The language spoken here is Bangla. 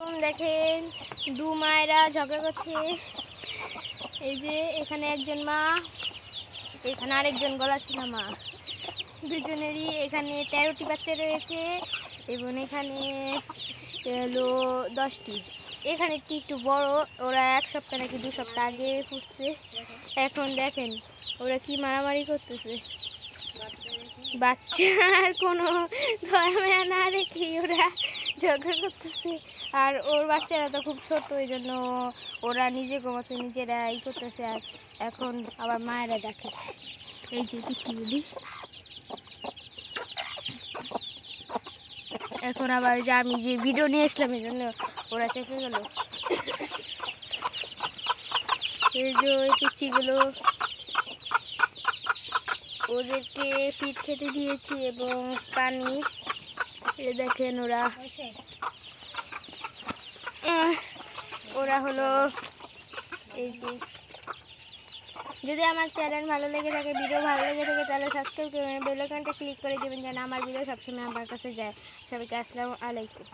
দেখেন দু মায়েরা ঝগড়া করছে। এই যে এখানে একজন মা, এখানে আরেকজন গলা ছিল মা। দুজনেরই এখানে 13টি বাচ্চা রয়েছে এবং এখানে হলো 10টি। এখানে একটু বড়, ওরা 1 সপ্তাহ নাকি 2 সপ্তাহ আগে ফুটছে। এখন দেখেন ওরা কি মারামারি করতেছে। বাচ্চার কোনো দয়া মায়া না রেখে ওরা ঝগড়া করতেছে। আর ওর বাচ্চারা তো খুব ছোট, এই জন্য ওরা নিজেকে মতো নিজেরা করতেছে। আর এখন আবার মায়েরা দেখে এই যে পিচ্চিগুলি। এখন আবার যে আমি যে ভিডিও নিয়ে আসলাম এই জন্য ওরা চেপে গেল। এই যে ওই পিচ্চিগুলো, ওদেরকে ফিড খেতে দিয়েছি এবং পানি। এ দেখেন ওরা হলো এই যে। যদি আমার চ্যানেল ভালো লেগে থাকে, ভিডিও ভালো লেগে থাকে, তাহলে সাবস্ক্রাইব করবেন, বেল আইকনটা ক্লিক করে দেবেন যেন আমার ভিডিও সবসময় আমার কাছে যায়। সবাইকে আসসালামু আলাইকুম।